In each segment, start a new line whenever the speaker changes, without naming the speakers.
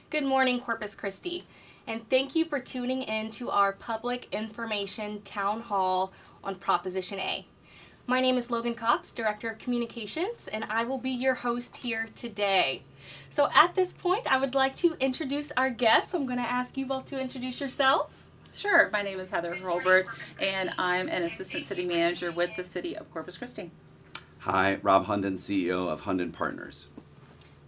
Good morning, Corpus Christi, and thank you for tuning in to our Public Information Town Hall on Proposition A. My name is Logan Copps, Director of Communications, and I will be your host here today. So at this point, I would like to introduce our guests. I'm going to ask you both to introduce yourselves.
Sure. My name is Heather Holbert, and I'm an Assistant City Manager with the City of Corpus Christi.
Hi, Rob Hunden, CEO of Hunden Partners.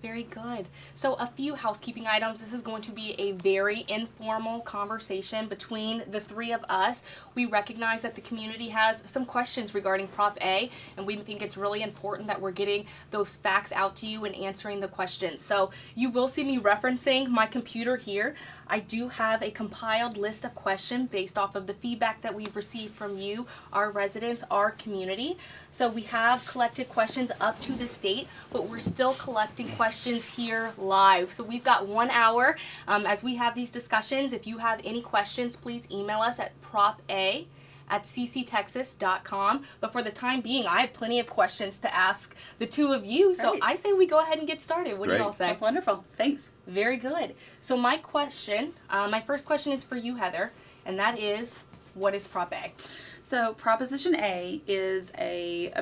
Very good. So a few housekeeping items. This is going to be a very informal conversation between the three of us. We recognize that the community has some questions regarding Prop A, and we think it's really important that we're getting those facts out to you and answering the questions. So you will see me referencing my computer here. I do have a compiled list of questions based off of the feedback that we've received from you, our residents, our community. So we have collected questions up to this date, but we're still collecting questions here live. So we've got 1 hour as we have these discussions. If you have any questions, please email us at propa@cctexas.com. But for the time being, I have plenty of questions to ask the two of you. So
Great.
I say we go ahead and get started. What do you all say?
That's wonderful. Thanks.
Very good. So my first question is for you, Heather, and that is, what is Prop A?
So Proposition A is a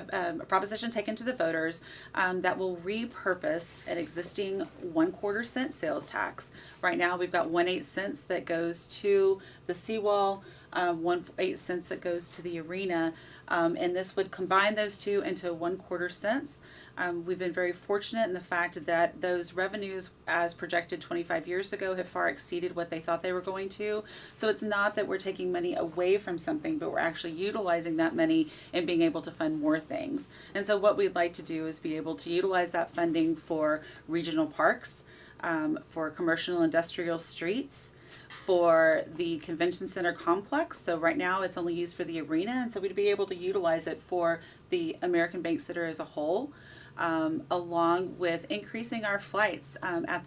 proposition taken to the voters that will repurpose an existing 1/4 cent sales tax. Right now we've got 1/8 cents that goes to the seawall, 1/8 cents that goes to the arena, and this would combine those two into 1/4 cents. We've been very fortunate in the fact that those revenues, as projected 25 years ago, have far exceeded what they thought they were going to. So it's not that we're taking money away from something, but we're actually utilizing that money and being able to fund more things. And so what we'd like to do is be able to utilize that funding for regional parks, for commercial and industrial streets, for the convention center complex. So right now it's only used for the arena, and so we'd be able to utilize it for the American Bank Center as a whole, along with increasing our flights at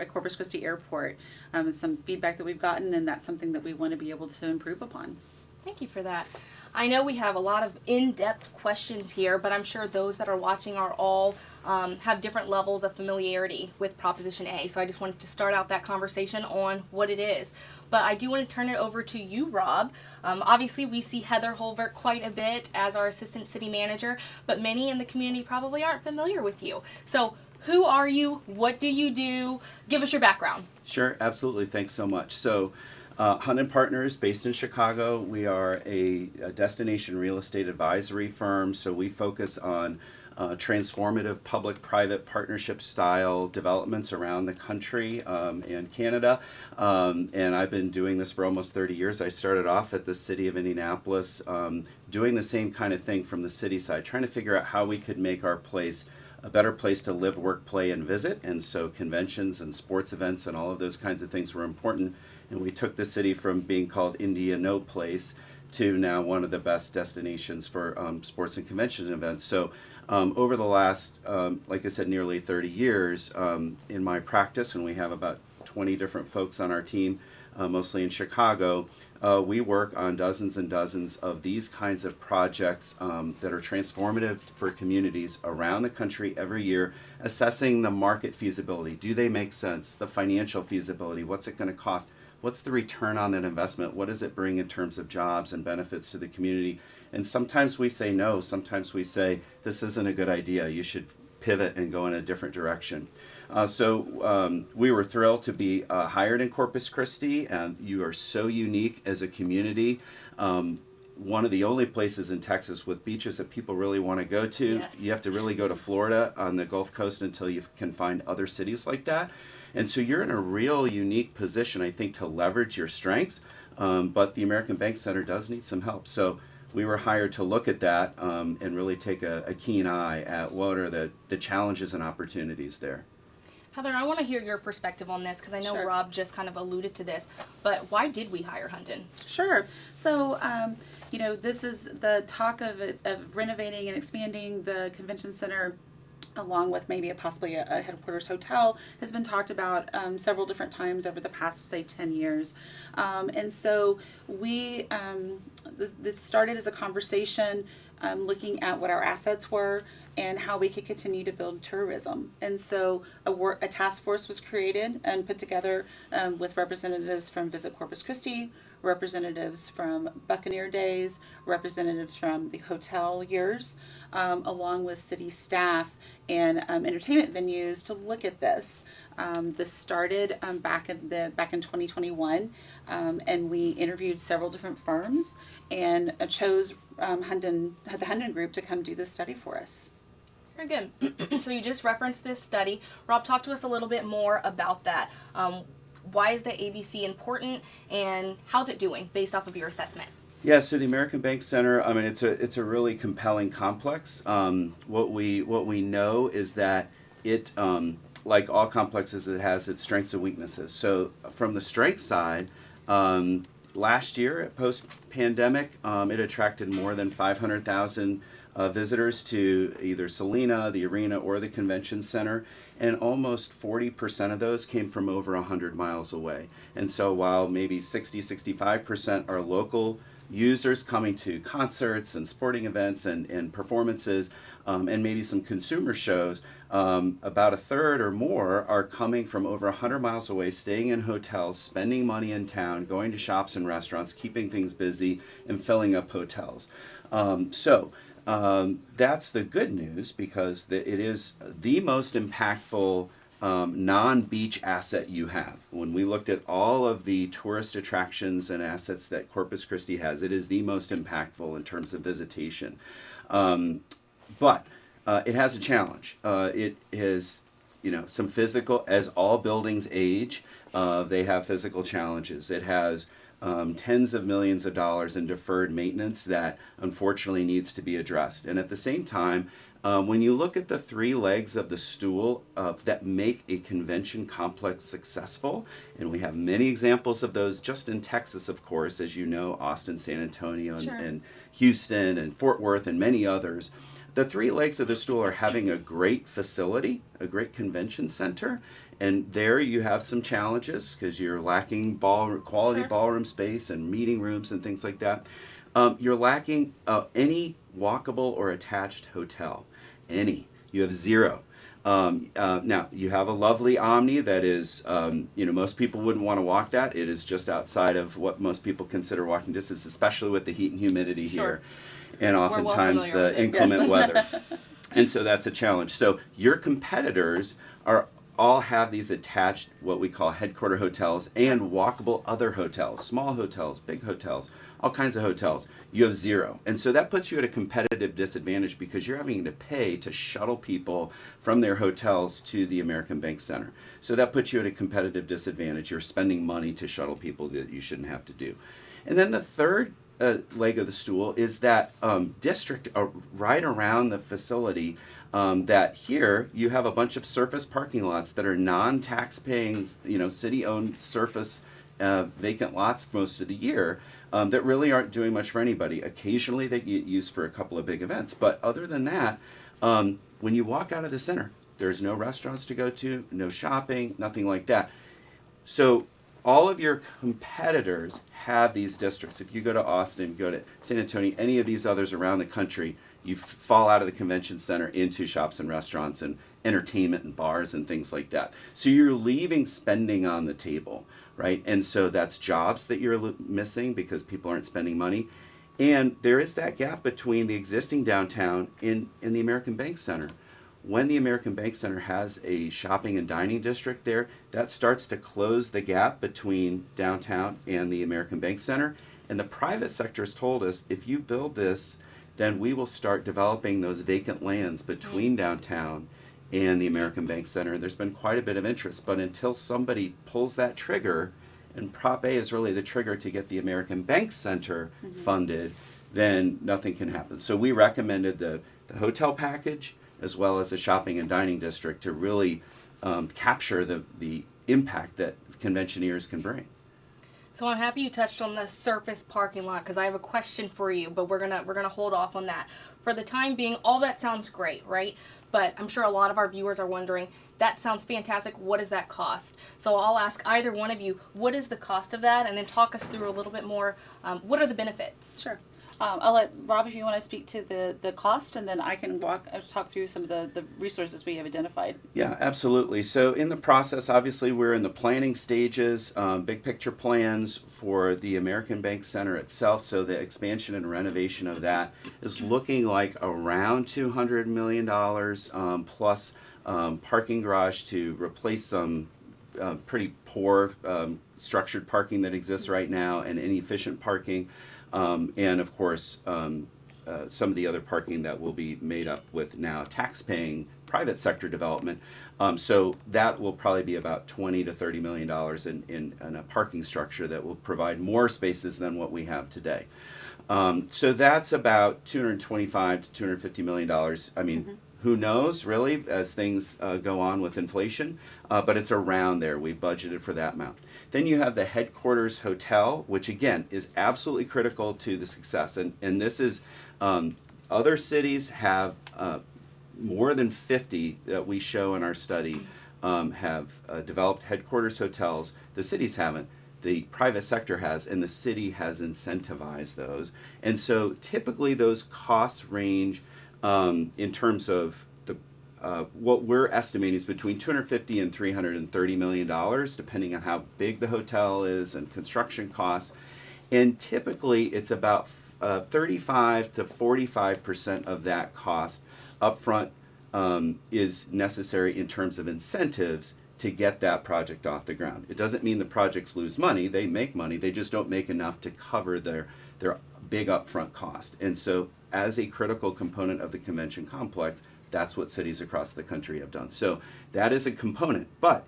Corpus Christi Airport. And some feedback that we've gotten, and that's something that we want to be able to improve upon.
Thank you for that. I know we have a lot of in-depth questions here, but I'm sure those that are watching are all have different levels of familiarity with Proposition A. So I just wanted to start out that conversation on what it is. But I do want to turn it over to you, Rob. Obviously, we see Heather Holbert quite a bit as our Assistant City Manager, but many in the community probably aren't familiar with you. So who are you? What do you do? Give us your background.
Sure, absolutely. Thanks so much. So, Hunden Partners, based in Chicago, we are a destination real estate advisory firm. So we focus on transformative public-private partnership style developments around the country and Canada. And I've been doing this for almost 30 years. I started off at the city of Indianapolis doing the same kind of thing from the city side, trying to figure out how we could make our place a better place to live, work, play, and visit. And so conventions and sports events and all of those kinds of things were important. And we took the city from being called India No Place to now one of the best destinations for sports and convention events. So over the last, like I said, nearly 30 years in my practice, and we have about 20 different folks on our team, mostly in Chicago, we work on dozens and dozens of these kinds of projects that are transformative for communities around the country every year, assessing the market feasibility. Do they make sense? The financial feasibility, what's it going to cost? What's the return on that investment? What does it bring in terms of jobs and benefits to the community? And sometimes we say no, sometimes we say this isn't a good idea, you should pivot and go in a different direction. So we were thrilled to be hired in Corpus Christi, and you are so unique as a community. One of the only places in Texas with beaches that people really want to go to.
Yes.
You have to really go to Florida on the Gulf Coast until you can find other cities like that. And so you're in a real unique position, I think, to leverage your strengths, but the American Bank Center does need some help. So we were hired to look at that and really take a keen eye at what are the challenges and opportunities there.
Heather, I want to hear your perspective on this because I know
Sure.
Rob just kind of alluded to this, but why did we hire Hunden?
Sure. So, this is the talk of renovating and expanding the convention center, along with maybe possibly a headquarters hotel, has been talked about several different times over the past, say, 10 years. And so this started as a conversation looking at what our assets were and how we could continue to build tourism. And so a task force was created and put together with representatives from Visit Corpus Christi, representatives from Buccaneer Days, representatives from the hotel years, along with city staff and entertainment venues to look at this. This started back in 2021, and we interviewed several different firms and chose the Hunden Group to come do this study for us.
Very good. So you just referenced this study. Rob, talk to us a little bit more about that. Why is the ABC important, and how's it doing based off of your assessment?
Yeah, so the American Bank Center, I mean, it's a really compelling complex. What we know is that it, like all complexes, it has its strengths and weaknesses. So from the strength side, last year, post-pandemic, it attracted more than 500,000 visitors to either Salina, the arena, or the convention center, and almost 40% of those came from over 100 miles away. And so while maybe 65% are local users coming to concerts and sporting events and performances, and maybe some consumer shows, about a third or more are coming from over 100 miles away, staying in hotels, spending money in town, going to shops and restaurants, keeping things busy, and filling up hotels. That's the good news, because it is the most impactful non-beach asset you have. When we looked at all of the tourist attractions and assets that Corpus Christi has, it is the most impactful in terms of visitation. But it has a challenge. It is, some physical, as all buildings age, they have physical challenges. It has tens of millions of dollars in deferred maintenance that unfortunately needs to be addressed. And at the same time, when you look at the three legs of the stool that make a convention complex successful, and we have many examples of those just in Texas, of course, as you know, Austin, San Antonio,
Sure.
and Houston, and Fort Worth, and many others. The three legs of the stool are having a great facility, a great convention center, and there you have some challenges because you're lacking quality
Sure.
ballroom space and meeting rooms and things like that. You're lacking any walkable or attached hotel. You have zero. Now, you have a lovely Omni that is, most people wouldn't want to walk that. It is just outside of what most people consider walking distance, especially with the heat and humidity
Sure.
here, and oftentimes
familiar
the
with it.
inclement
Yes.
weather. And so that's a challenge. So your competitors all have these attached, what we call headquarter hotels, and walkable other hotels, small hotels, big hotels, all kinds of hotels. You have zero. And so that puts you at a competitive disadvantage because you're having to pay to shuttle people from their hotels to the American Bank Center. So that puts you at a competitive disadvantage. You're spending money to shuttle people that you shouldn't have to do. And then the third leg of the stool is that district right around the facility, that here you have a bunch of surface parking lots that are non-tax paying, city-owned surface vacant lots most of the year, that really aren't doing much for anybody. Occasionally they get used for a couple of big events, but other than that, when you walk out of the center, there's no restaurants to go to, no shopping, nothing like that. So all of your competitors have these districts. If you go to Austin, go to San Antonio, any of these others around the country, you fall out of the convention center into shops and restaurants and entertainment and bars and things like that. So you're leaving spending on the table, right? And so that's jobs that you're missing because people aren't spending money. And there is that gap between the existing downtown and the American Bank Center. When the American Bank Center has a shopping and dining district there, that starts to close the gap between downtown and the American Bank Center. And the private sector has told us, if you build this, then we will start developing those vacant lands between downtown and the American Bank Center. There's been quite a bit of interest, but until somebody pulls that trigger, and Prop A is really the trigger to get the American Bank Center funded, then nothing can happen. So we recommended the hotel package as well as the shopping and dining district to really capture the impact that conventioneers can bring.
So I'm happy you touched on the surface parking lot because I have a question for you, but we're gonna hold off on that. For the time being, all that sounds great, right? But I'm sure a lot of our viewers are wondering, that sounds fantastic, what does that cost? So I'll ask either one of you, what is the cost of that? And then talk us through a little bit more, what are the benefits?
Sure. I'll let Rob, if you want to speak to the cost, and then I can talk through some of the resources we have identified.
Yeah, absolutely. So in the process, obviously, we're in the planning stages, big picture plans for the American Bank Center itself. So the expansion and renovation of that is looking like around $200 million plus parking garage to replace some pretty poor structured parking that exists right now and inefficient parking. And of course, some of the other parking that will be made up with now tax-paying private sector development. So that will probably be about $20 to $30 million in a parking structure that will provide more spaces than what we have today. So that's about $225 to $250 million. I mean, who knows, really, as things go on with inflation, but it's around there. We budgeted for that amount. Then you have the headquarters hotel, which again is absolutely critical to the success. And this is, other cities have more than 50 that we show in our study have developed headquarters hotels. The cities haven't. The private sector has, and the city has incentivized those. And so typically those costs range in terms of what we're estimating is between $250 and $330 million, depending on how big the hotel is and construction costs. And typically, it's about 35 to 45% of that cost upfront is necessary in terms of incentives to get that project off the ground. It doesn't mean the projects lose money. They make money. They just don't make enough to cover their big upfront cost. And so as a critical component of the convention complex, that's what cities across the country have done. So that is a component, but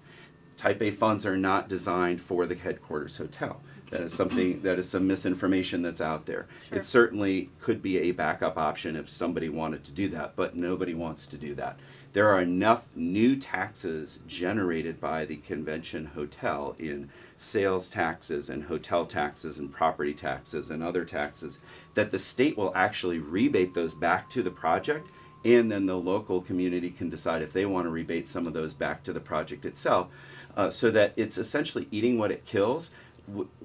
Type A funds are not designed for the headquarters hotel. That is something, that is some misinformation that's out there.
Sure.
It certainly could be a backup option if somebody wanted to do that, but nobody wants to do that. There are enough new taxes generated by the convention hotel in sales taxes and hotel taxes and property taxes and other taxes that the state will actually rebate those back to the project, and then the local community can decide if they want to rebate some of those back to the project itself, so that it's essentially eating what it kills.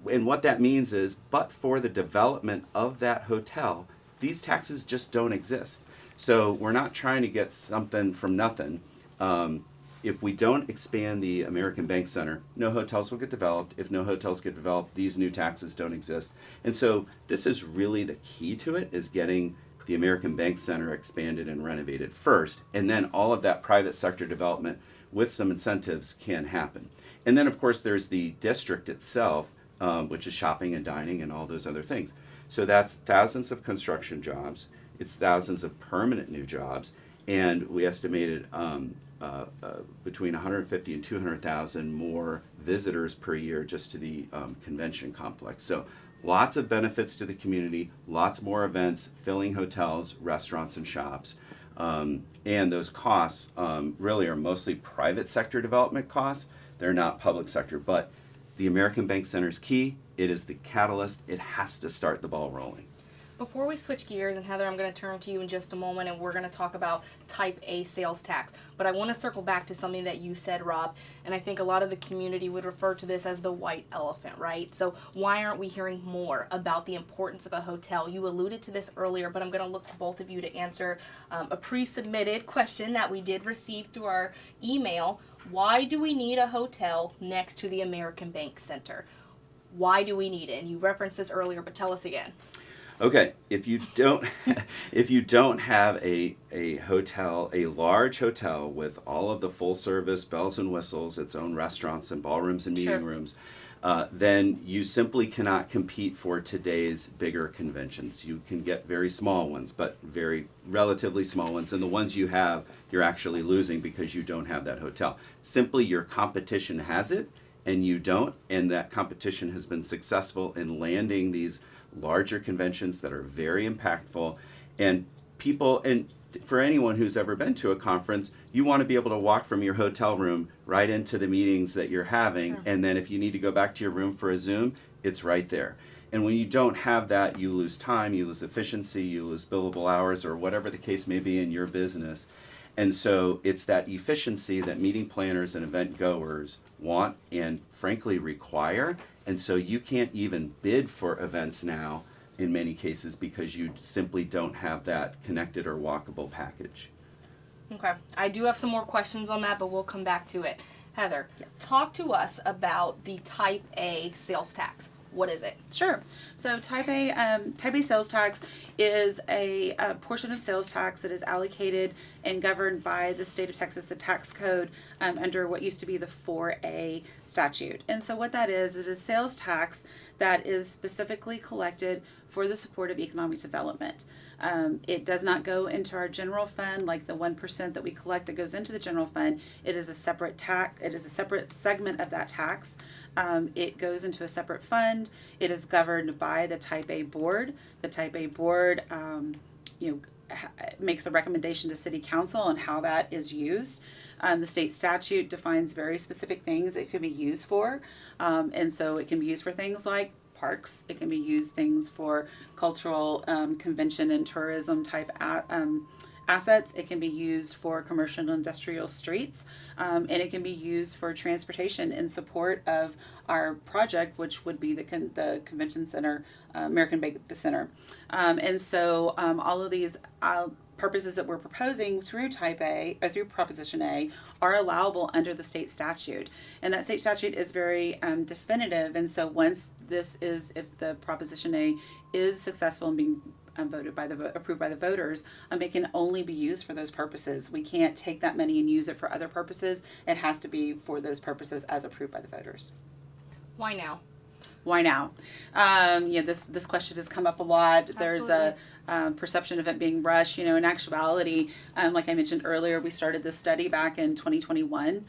And what that means is, but for the development of that hotel, these taxes just don't exist. So we're not trying to get something from nothing. If we don't expand the American Bank Center, no hotels will get developed. If no hotels get developed, these new taxes don't exist. And so this is really the key to it, is getting the American Bank Center expanded and renovated first, and then all of that private sector development with some incentives can happen. And then of course there's the district itself, which is shopping and dining and all those other things. So that's thousands of construction jobs, it's thousands of permanent new jobs, and we estimated between 150 and 200,000 more visitors per year just to the convention complex. So lots of benefits to the community, lots more events, filling hotels, restaurants, and shops. And those costs really are mostly private sector development costs. They're not public sector, but the American Bank Center is key. It is the catalyst. It has to start the ball rolling.
Before we switch gears, and Heather, I'm going to turn to you in just a moment, and we're going to talk about Type A sales tax. But I want to circle back to something that you said, Rob, and I think a lot of the community would refer to this as the white elephant, right? So why aren't we hearing more about the importance of a hotel? You alluded to this earlier, but I'm going to look to both of you to answer a pre-submitted question that we did receive through our email. Why do we need a hotel next to the American Bank Center? Why do we need it? And you referenced this earlier, but tell us again.
Okay, if you don't have a hotel, a large hotel with all of the full service bells and whistles, its own restaurants and ballrooms and meeting rooms, then you simply cannot compete for today's bigger conventions. You can get very small ones, but very relatively small ones, and the ones you have, you're actually losing because you don't have that hotel. Simply your competition has it, and you don't, and that competition has been successful in landing these larger conventions that are very impactful. And people, and for anyone who's ever been to a conference, you want to be able to walk from your hotel room right into the meetings that you're having, and then if you need to go back to your room for a Zoom, it's right there. And when you don't have that, you lose time, you lose efficiency, you lose billable hours, or whatever the case may be in your business. And so it's that efficiency that meeting planners and event goers want and frankly require. And so you can't even bid for events now in many cases because you simply don't have that connected or walkable package.
Okay. I do have some more questions on that, but we'll come back to it. Heather,
Yes.
talk to us about the Type A sales tax. What is it?
Sure. So Type A sales tax is a portion of sales tax that is allocated and governed by the state of Texas, the tax code, under what used to be the 4A statute. And so what that is, it is sales tax that is specifically collected for the support of economic development. It does not go into our general fund like the 1% that we collect that goes into the general fund. It is a separate tax. It is a separate segment of that tax. It goes into a separate fund. It is governed by the Type A board. The Type A board, makes a recommendation to City Council on how that is used. The state statute defines very specific things it can be used for, and so it can be used for things like parks. It can be used things for cultural, convention and tourism type assets. It can be used for commercial and industrial streets, and it can be used for transportation in support of our project, which would be the convention center, American Bank Center. And so all of these purposes that we're proposing through Type A or through Proposition A are allowable under the state statute, and that state statute is very definitive. And so once if the Proposition A is successful in being approved by the voters, it can only be used for those purposes. We can't take that money and use it for other purposes. It has to be for those purposes as approved by the voters.
Why now?
Why now? This question has come up a lot. There's a perception of it being rushed. In actuality, like I mentioned earlier, we started this study back in 2021,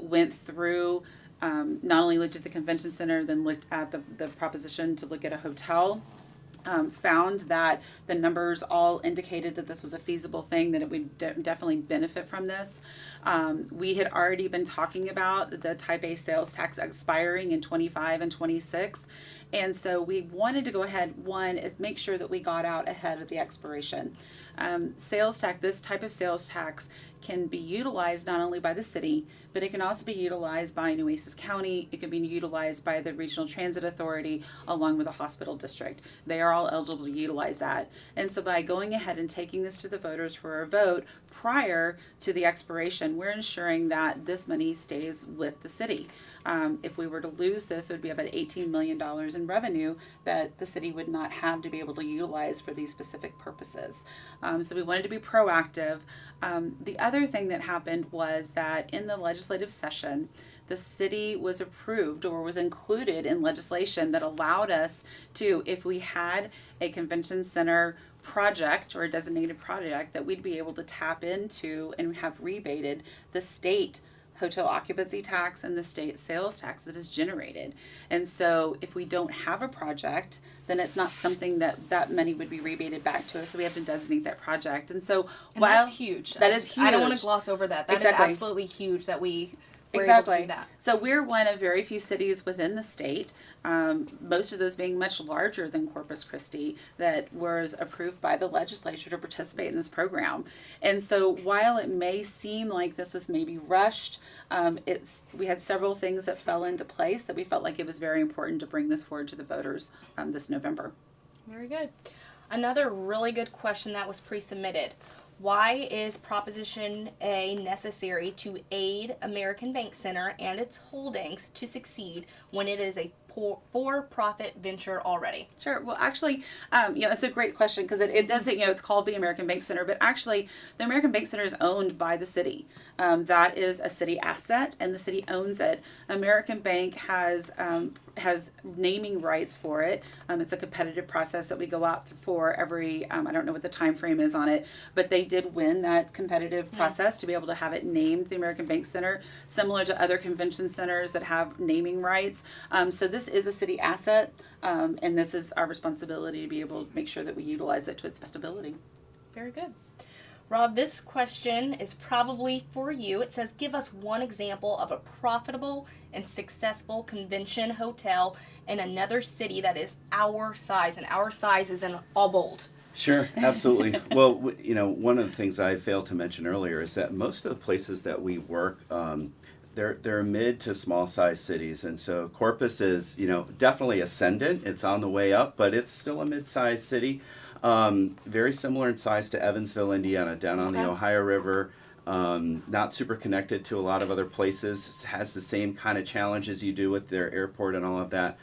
went through, not only looked at the convention center, then looked at the proposition to look at a hotel. Found that the numbers all indicated that this was a feasible thing, that it would definitely benefit from this. We had already been talking about the Type A sales tax expiring in 25 and 26. And so we wanted to go ahead, one, is make sure that we got out ahead of the expiration. Sales tax, this type of sales tax can be utilized not only by the city, but it can also be utilized by Nueces County. It can be utilized by the Regional Transit Authority along with the hospital district. They are all eligible to utilize that. And so by going ahead and taking this to the voters for a vote prior to the expiration, we're ensuring that this money stays with the city. If we were to lose this, it would be about $18 million in revenue that the city would not have to be able to utilize for these specific purposes. So we wanted to be proactive. The other thing that happened was that in the legislative session, the city was approved or was included in legislation that allowed us to, if we had a convention center project or a designated project, that we'd be able to tap into and have rebated the state hotel occupancy tax and the state sales tax that is generated. And so if we don't have a project, then it's not something that money would be rebated back to us. So we have to designate that project. And so
That's huge.
That is huge.
I don't want to gloss over that. That
Exactly.
is absolutely huge that we were able to do that.
So we're one of very few cities within the state, most of those being much larger than Corpus Christi, that was approved by the legislature to participate in this program. And so while it may seem like this was maybe rushed, we had several things that fell into place that we felt like it was very important to bring this forward to the voters this November.
Very good. Another really good question that was pre-submitted. Why is Proposition A necessary to aid American Bank Center and its holdings to succeed when it is a for-profit venture already?
Sure. Well, actually, that's a great question because it does, it's called the American Bank Center, but actually the American Bank Center is owned by the city. That is a city asset and the city owns it. American Bank has naming rights for it. It's a competitive process that we go out for every, I don't know what the time frame is on it, but they did win that competitive process to be able to have it named the American Bank Center, similar to other convention centers that have naming rights. So this is a city asset, and this is our responsibility to be able to make sure that we utilize it to its best ability.
Very good. Rob, this question is probably for you. It says, give us one example of a profitable and successful convention hotel in another city that is our size, and our size is in all bold.
Sure, absolutely. Well, one of the things I failed to mention earlier is that most of the places that we work, they're mid to small size cities, and so Corpus is, you know, definitely ascendant. It's on the way up, but it's still a mid-sized city. Very similar in size to Evansville, Indiana, down on the
Okay.
Ohio River. Not super connected to a lot of other places. Has the same kind of challenges you do with their airport and all of that.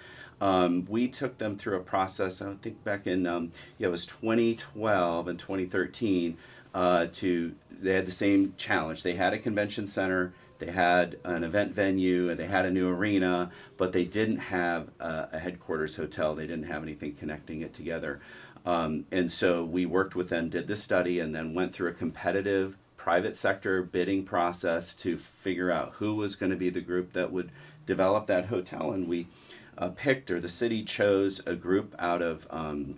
We took them through a process, I think back in, it was 2012 and 2013, they had the same challenge. They had a convention center, they had an event venue, and they had a new arena, but they didn't have a headquarters hotel. They didn't have anything connecting it together. And so we worked with them, did this study, and then went through a competitive private sector bidding process to figure out who was going to be the group that would develop that hotel. And we picked, or the city chose, a group out of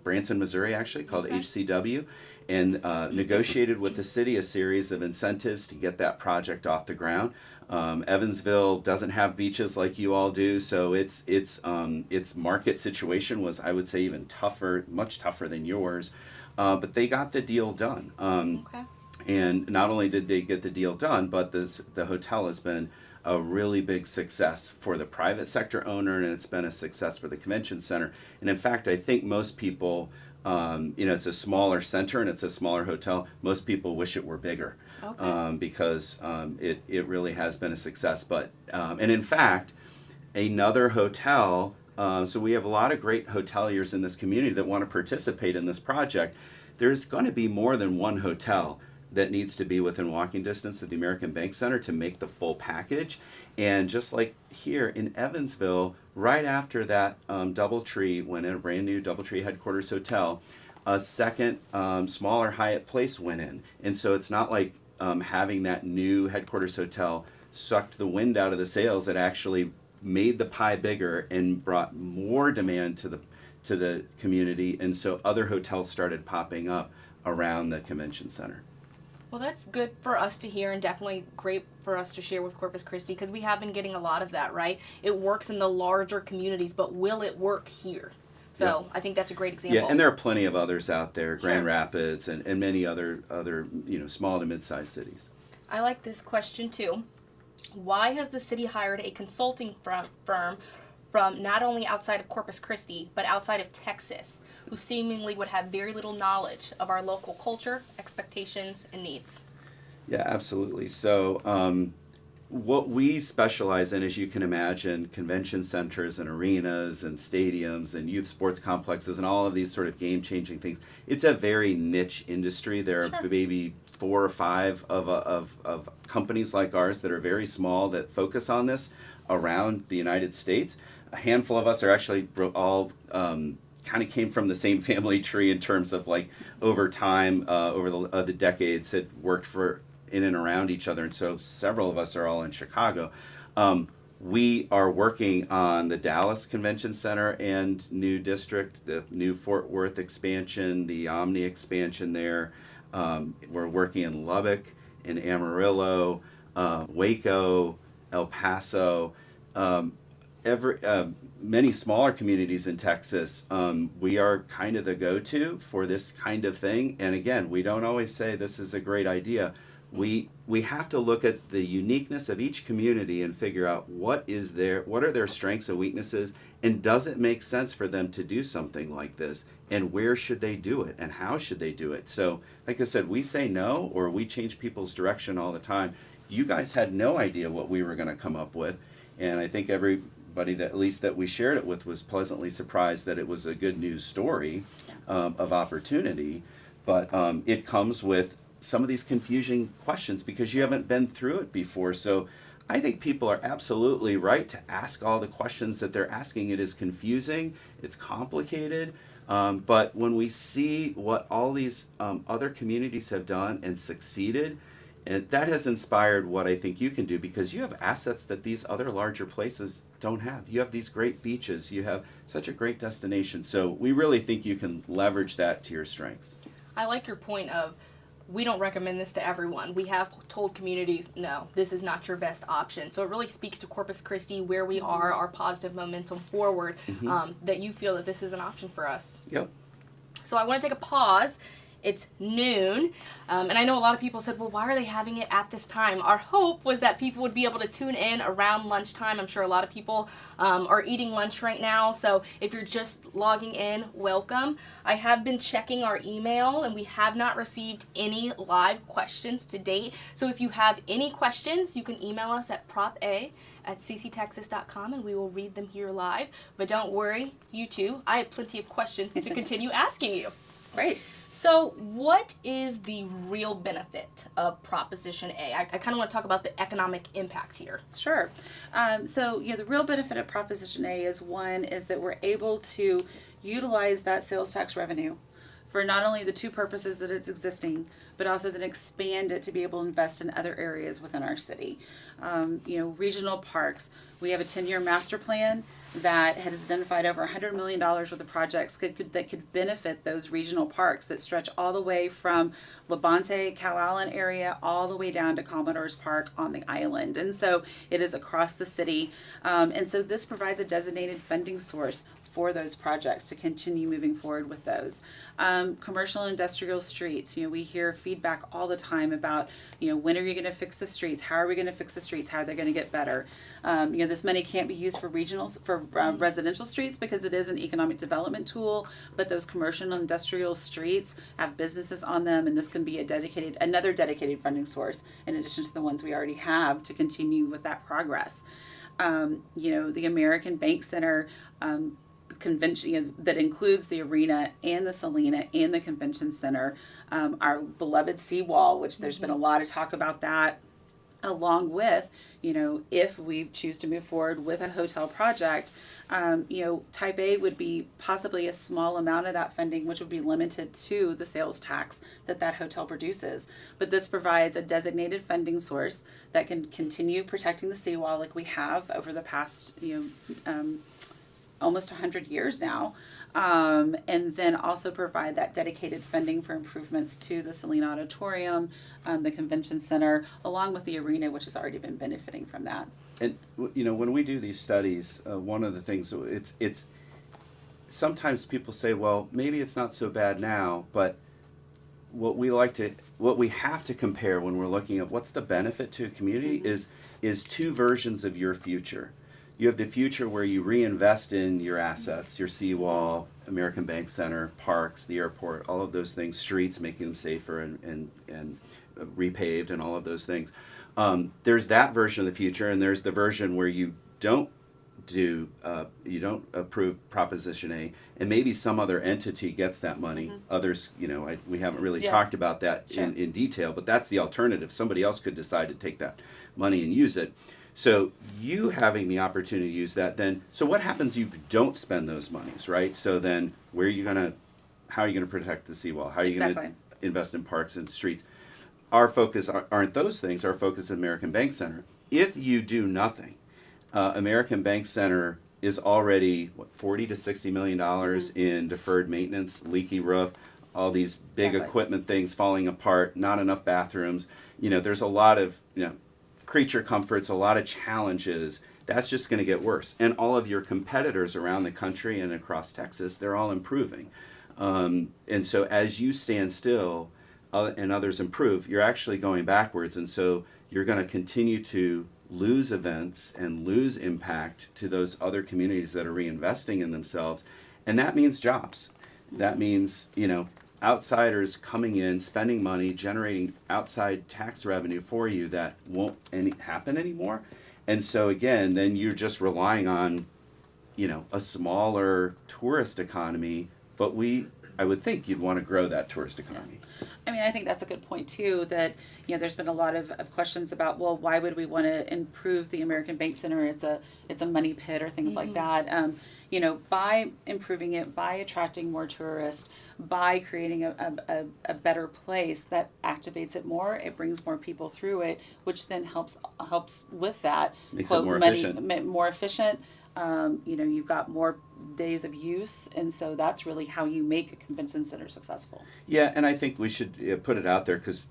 Branson, Missouri, actually, called
Okay.
HCW, and negotiated with the city a series of incentives to get that project off the ground. Evansville doesn't have beaches like you all do, so its market situation was, I would say, even tougher, much tougher than yours. But they got the deal done.
Okay.
And not only did they get the deal done, but the hotel has been a really big success for the private sector owner, and it's been a success for the convention center. And in fact, I think most people, it's a smaller center and it's a smaller hotel. Most people wish it were bigger,
Okay.
because it really has been a success. But and in fact, another hotel. So we have a lot of great hoteliers in this community that want to participate in this project. There's going to be more than one hotel that needs to be within walking distance of the American Bank Center to make the full package. And just like here in Evansville, right after that DoubleTree went in, a brand new DoubleTree headquarters hotel, a second smaller Hyatt Place went in. And so it's not like having that new headquarters hotel sucked the wind out of the sails. It actually made the pie bigger and brought more demand to the community. And so other hotels started popping up around the convention center.
Well, that's good for us to hear, and definitely great for us to share with Corpus Christi, because we have been getting a lot of that, right? It works in the larger communities, but will it work here? So I think that's a great example.
Yeah, and there are plenty of others out there, Grand
Sure.
Rapids and many other small to mid-sized cities.
I like this question too. Why has the city hired a consulting firm from not only outside of Corpus Christi, but outside of Texas, who seemingly would have very little knowledge of our local culture, expectations, and needs?
Yeah, absolutely. So what we specialize in, as you can imagine, convention centers and arenas and stadiums and youth sports complexes and all of these sort of game-changing things. It's a very niche industry. There are
Sure.
maybe 4 or 5 of companies like ours that are very small that focus on this around the United States. A handful of us are actually all kind of came from the same family tree in terms of, like, over time, over the decades, had worked for in and around each other, and so several of us are all in Chicago. We are working on the Dallas Convention Center and new district, the new Fort Worth expansion, the Omni expansion there. We're working in Lubbock, in Amarillo, Waco, El Paso, many smaller communities in Texas. We are kind of the go-to for this kind of thing. And again, we don't always say this is a great idea. We have to look at the uniqueness of each community and figure out what are their strengths and weaknesses, and does it make sense for them to do something like this, and where should they do it, and how should they do it. So, like I said, we say no, or we change people's direction all the time. You guys had no idea what we were going to come up with, and I think everybody that, at least that we shared it with, was pleasantly surprised that it was a good news story of opportunity. But it comes with some of these confusing questions because you haven't been through it before. So I think people are absolutely right to ask all the questions that they're asking. It is confusing, it's complicated, but when we see what all these other communities have done and succeeded, and that has inspired what I think you can do, because you have assets that these other larger places don't have. You have these great beaches, you have such a great destination. So we really think you can leverage that to your strengths.
I like your point of, we don't recommend this to everyone. We have told communities, no, this is not your best option. So it really speaks to Corpus Christi, where we are, our positive momentum forward, that you feel that this is an option for us.
Yep.
So I want to take a pause It's noon. And I know a lot of people said, well, why are they having it at this time? Our hope was that people would be able to tune in around lunchtime. I'm sure a lot of people are eating lunch right now. So if you're just logging in, welcome. I have been checking our email and we have not received any live questions to date. So if you have any questions, you can email us at prop@cctexas.com and we will read them here live. But don't worry, you too. I have plenty of questions to continue asking you.
Great.
So what is the real benefit of Proposition A? I kind of want to talk about the economic impact here.
Sure. So, the real benefit of Proposition A is that we're able to utilize that sales tax revenue for not only the two purposes that it's existing, but also then expand it to be able to invest in other areas within our city. Regional parks. We have a 10-year master plan that has identified over $100 million worth of projects that could benefit those regional parks that stretch all the way from Labonte, Calallen area, all the way down to Commodore's Park on the island. And so it is across the city. And so this provides a designated funding source for those projects to continue moving forward with those. Commercial and industrial streets, we hear feedback all the time about, when are you going to fix the streets? How are we going to fix the streets? How are they going to get better? This money can't be used for residential streets because it is an economic development tool, but those commercial and industrial streets have businesses on them, and this can be another dedicated funding source in addition to the ones we already have to continue with that progress. The American Bank Center convention that includes the arena and the Salina and the convention center, our beloved seawall, which there's been a lot of talk about that, along with, if we choose to move forward with a hotel project, type A would be possibly a small amount of that funding, which would be limited to the sales tax that hotel produces. But this provides a designated funding source that can continue protecting the seawall like we have over the past, almost 100 years now, and then also provide that dedicated funding for improvements to the Salina Auditorium, the Convention Center, along with the arena, which has already been benefiting from that.
And when we do these studies, one of the things it's sometimes people say, well, maybe it's not so bad now, but what we have to compare when we're looking at what's the benefit to a community is two versions of your future. You have the future where you reinvest in your assets, your seawall, American Bank Center, parks, the airport, all of those things, streets, making them safer and repaved and all of those things. There's that version of the future, and there's the version where you don't approve Proposition A, and maybe some other entity gets that money. Others, we haven't really talked about that in detail, but that's the alternative. Somebody else could decide to take that money and use it. So you having the opportunity to use that, then, so what happens if you don't spend those monies, right? So then how are you going to protect the seawall? How are you going to invest in parks and streets? Our focus aren't those things. Our focus is American Bank Center. If you do nothing, American Bank Center is already, $40 to $60 million in deferred maintenance, leaky roof, all these big equipment things falling apart, not enough bathrooms. There's a lot of, creature comforts, a lot of challenges. That's just going to get worse. And all of your competitors around the country and across Texas, they're all improving. And so as you stand still and others improve, you're actually going backwards. And so you're going to continue to lose events and lose impact to those other communities that are reinvesting in themselves. And that means jobs. That means, outsiders coming in, spending money, generating outside tax revenue for you that won't happen anymore. And so again, then you're just relying on, a smaller tourist economy, but I would think you'd want to grow that tourist economy.
I think that's a good point too, that, there's been a lot of questions about, well, why would we want to improve the American Bank Center? It's a money pit or things like that. By improving it, by attracting more tourists, by creating a better place that activates it more, it brings more people through it, which then helps with that.
Makes it more efficient.
More efficient. You've got more days of use, and so that's really how you make a convention center successful.
Yeah, and I think we should put it out there because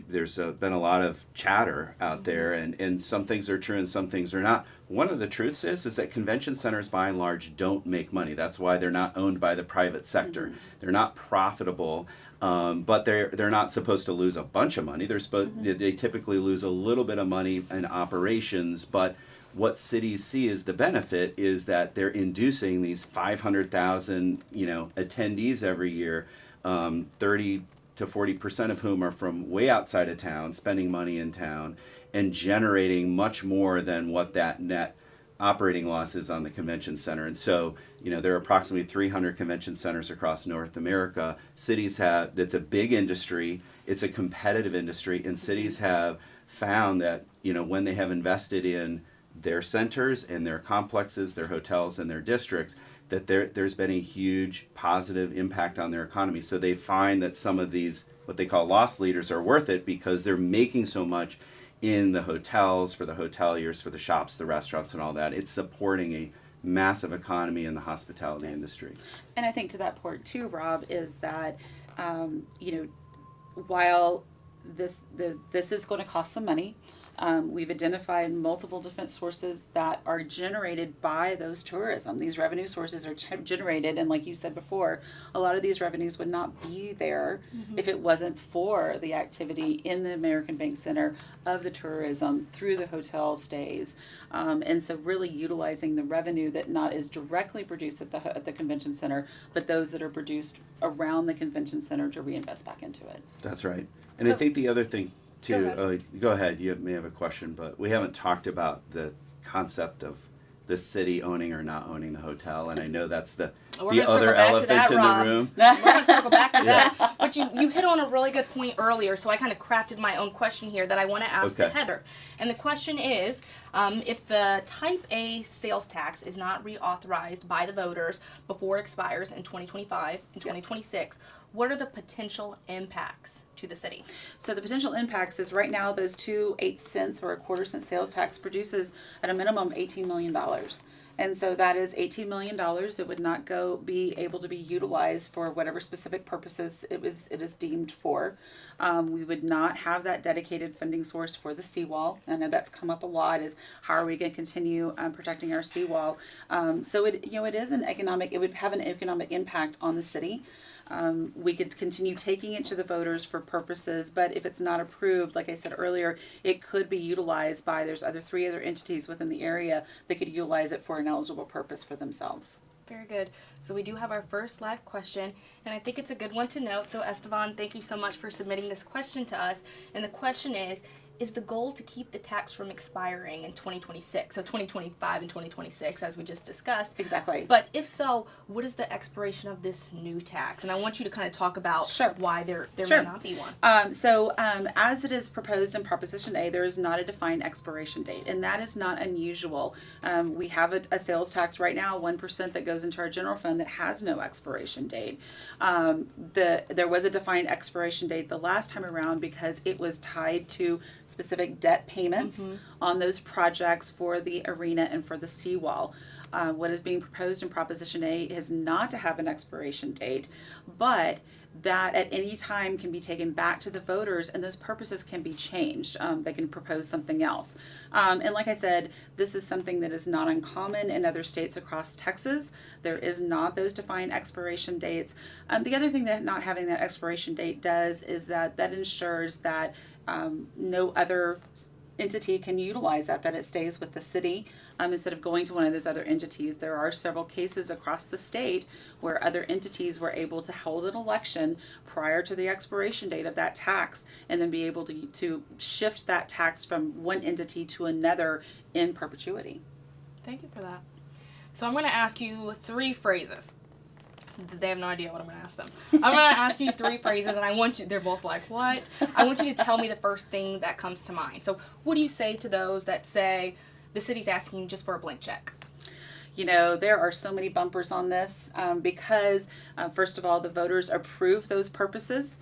there's been a lot of chatter out there, and some things are true and some things are not. One of the truths is that convention centers, by and large, don't make money. That's why they're not owned by the private sector. They're not profitable, but they're not supposed to lose a bunch of money. They typically lose a little bit of money in operations, but what cities see as the benefit is that they're inducing these 500,000 attendees every year, 30 to 40% of whom are from way outside of town, spending money in town, and generating much more than what that net operating loss is on the convention center. And so, there are approximately 300 convention centers across North America. Cities have, it's a big industry, it's a competitive industry, and cities have found that, when they have invested in their centers and their complexes, their hotels and their districts, that there's been a huge positive impact on their economy. So they find that some of these, what they call loss leaders, are worth it because they're making so much in the hotels, for the hoteliers, for the shops, the restaurants, and all that. It's supporting a massive economy in the hospitality industry.
And I think to that point too, Rob, is that while this is going to cost some money, we've identified multiple different sources that are generated by those tourism. These revenue sources are generated, and like you said before, a lot of these revenues would not be there if it wasn't for the activity in the American Bank Center of the tourism through the hotel stays. And so really utilizing the revenue that not is directly produced at the convention center, but those that are produced around the convention center to reinvest back into it.
That's right. And I think the other thing too, go ahead, you may have a question, but we haven't talked about the concept of the city owning or not owning the hotel, and I know that's the other elephant in the room.
We're going to circle back to that. But you hit on a really good point earlier, so I kind of crafted my own question here that I want to ask to Heather. And the question is, if the Type A sales tax is not reauthorized by the voters before it expires in 2025 and 2026, what are the potential impacts to the city?
So the potential impacts is right now those 2/8 cents or a quarter cent sales tax produces at a minimum $18 million. And so that is $18 million. It would not be able to be utilized for whatever specific purposes it is deemed for. We would not have that dedicated funding source for the seawall. I know that's come up a lot, is how are we going to continue protecting our seawall? So it is it would have an economic impact on the city. We could continue taking it to the voters for purposes, but if it's not approved, like I said earlier, it could be utilized by, there's 3 other entities within the area that could utilize it for an eligible purpose for themselves.
Very good. So we do have our first live question, and I think it's a good one to note. So Esteban, thank you so much for submitting this question to us. And the question is the goal to keep the tax from expiring in 2026, so 2025 and 2026, as we just discussed?
Exactly.
But if so, what is the expiration of this new tax? And I want you to kind of talk about why there may not be one.
As it is proposed in Proposition A, there is not a defined expiration date, and that is not unusual. We have a sales tax right now, 1% that goes into our general fund that has no expiration date. There was a defined expiration date the last time around because it was tied to specific debt payments on those projects for the arena and for the seawall. What is being proposed in Proposition A is not to have an expiration date, but that at any time can be taken back to the voters and those purposes can be changed. They can propose something else. And like I said, this is something that is not uncommon in other states across Texas. There is not those defined expiration dates. The other thing that not having that expiration date does is that ensures that no other entity can utilize that it stays with the city instead of going to one of those other entities. There are several cases across the state where other entities were able to hold an election prior to the expiration date of that tax and then be able to shift that tax from one entity to another in perpetuity.
Thank you for that. So I'm going to ask you 3 phrases. They have no idea what I'm going to ask them. I'm going to ask you 3 phrases, and I want you, they're both like, what? I want you to tell me the first thing that comes to mind. So what do you say to those that say the city's asking just for a blank check?
You know, there are so many bumpers on this because, first of all, the voters approve those purposes.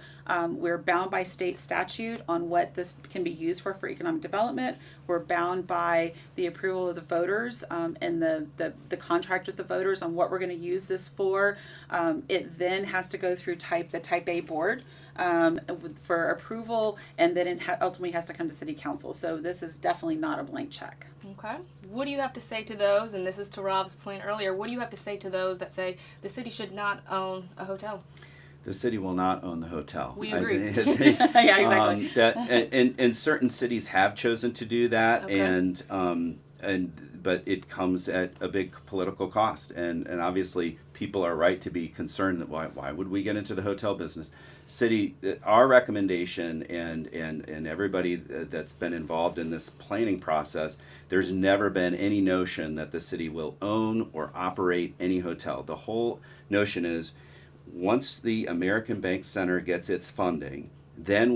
We're bound by state statute on what this can be used for economic development. We're bound by the approval of the voters and the contract with the voters on what we're going to use this for. It then has to go through the Type A board. for approval, and then it ultimately has to come to city council. So this is definitely not a blank check.
Okay. What do you have to say to those, and this is to Rob's point earlier, what do you have to say to those that say the city should not own a hotel?
The city will not own the hotel.
We agree.
Yeah, exactly.
And certain cities have chosen to do that,
Okay.
but it comes at a big political cost, and obviously people are right to be concerned that why would we get into the hotel business? Our recommendation and everybody that's been involved in this planning process, there's never been any notion that the city will own or operate any hotel. The whole notion is, once the American Bank Center gets its funding, then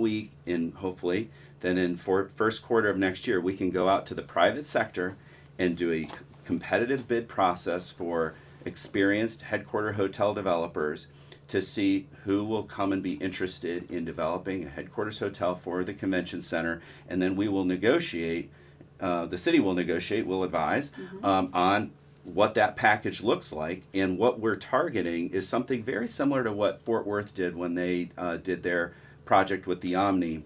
hopefully in first quarter of next year, we can go out to the private sector and do a competitive bid process for experienced headquarter hotel developers to see who will come and be interested in developing a headquarters hotel for the convention center, and then we will negotiate, the city will negotiate, will advise on what that package looks like. And what we're targeting is something very similar to what Fort Worth did when they did their project with the Omni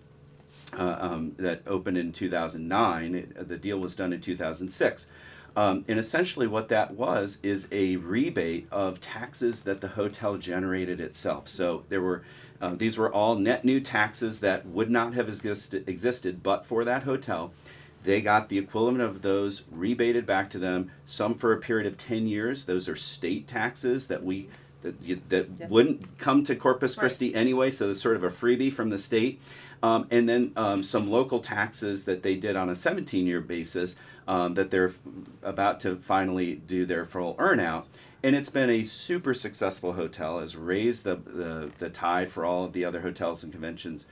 that opened in 2009. The deal was done in 2006. And essentially what that was is a rebate of taxes that the hotel generated itself. So these were all net new taxes that would not have existed but for that hotel. They got the equivalent of those rebated back to them, some for a period of 10 years. Those are state taxes that
Yes.
wouldn't come to Corpus Christi anyway, so it's sort of a freebie from the state. And then some local taxes that they did on a 17-year basis that they're about to finally do their full earn-out. And it's been a super successful hotel, has raised the tide for all of the other hotels and conventions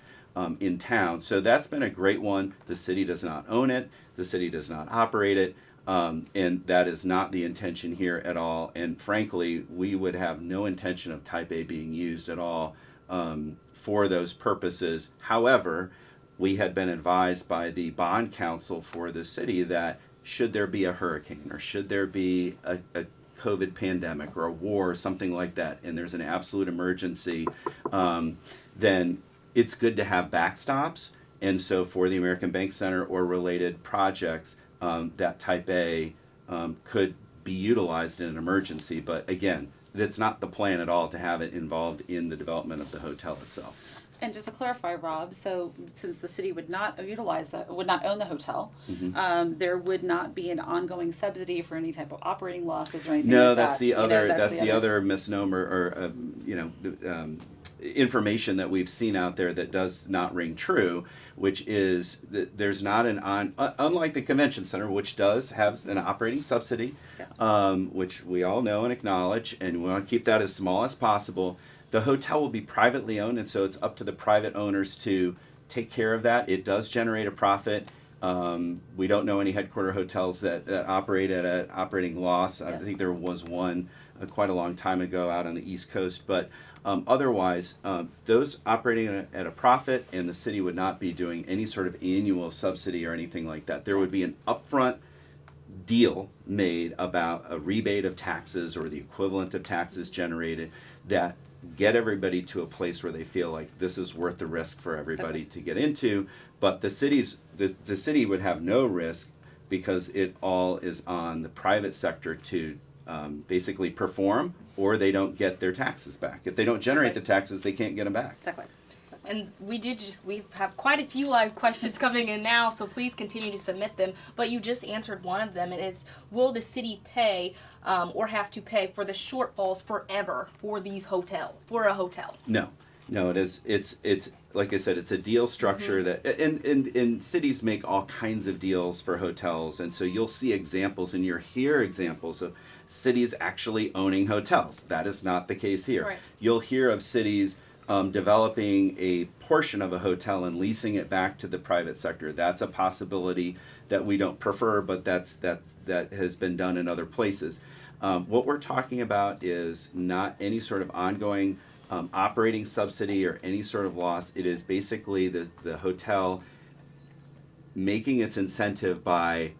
in town. So that's been a great one. The city does not own it. The city does not operate it. And that is not the intention here at all. And frankly, we would have no intention of Type A being used at all for those purposes. However, we had been advised by the bond counsel for the city that should there be a hurricane or should there be a COVID pandemic or a war or something like that, and there's an absolute emergency, then it's good to have backstops. And so for the American Bank Center or related projects, that Type A could be utilized in an emergency. But again, it's not the plan at all to have it involved in the development of the hotel itself.
And just to clarify, Rob, so since the city would not would not own the hotel, there would not be an ongoing subsidy for any type of operating losses or anything.
No,
like
that's
that.
the other.
That's
That's the other misnomer or information that we've seen out there that does not ring true, which is that there's not unlike the convention center, which does have an operating subsidy,
Yes.
which we all know and acknowledge, and we want to keep that as small as possible. The hotel will be privately owned, and so it's up to the private owners to take care of that. It does generate a profit. We don't know any headquarter hotels that operate at an operating loss. I
Yes.
think there was one quite a long time ago out on the East Coast, but otherwise, those operating at a profit, and the city would not be doing any sort of annual subsidy or anything like that. There would be an upfront deal made about a rebate of taxes or the equivalent of taxes generated that get everybody to a place where they feel like this is worth the risk for everybody to get into. But the city would have no risk because it all is on the private sector to basically perform, or they don't get their taxes back. If they don't generate the taxes, they can't get them back.
Exactly.
And we have quite a few live questions coming in now, so please continue to submit them. But you just answered one of them, and it's, will the city pay or have to pay for the shortfalls forever for a hotel?
No, it is. It's like I said, it's a deal structure that, and cities make all kinds of deals for hotels, and so you'll see examples, and you'll hear examples of cities actually owning hotels. That is not the case here.
Right.
You'll hear of cities developing a portion of a hotel and leasing it back to the private sector. That's a possibility that we don't prefer, but that has been done in other places. What we're talking about is not any sort of ongoing operating subsidy or any sort of loss. It is basically the hotel making its incentive by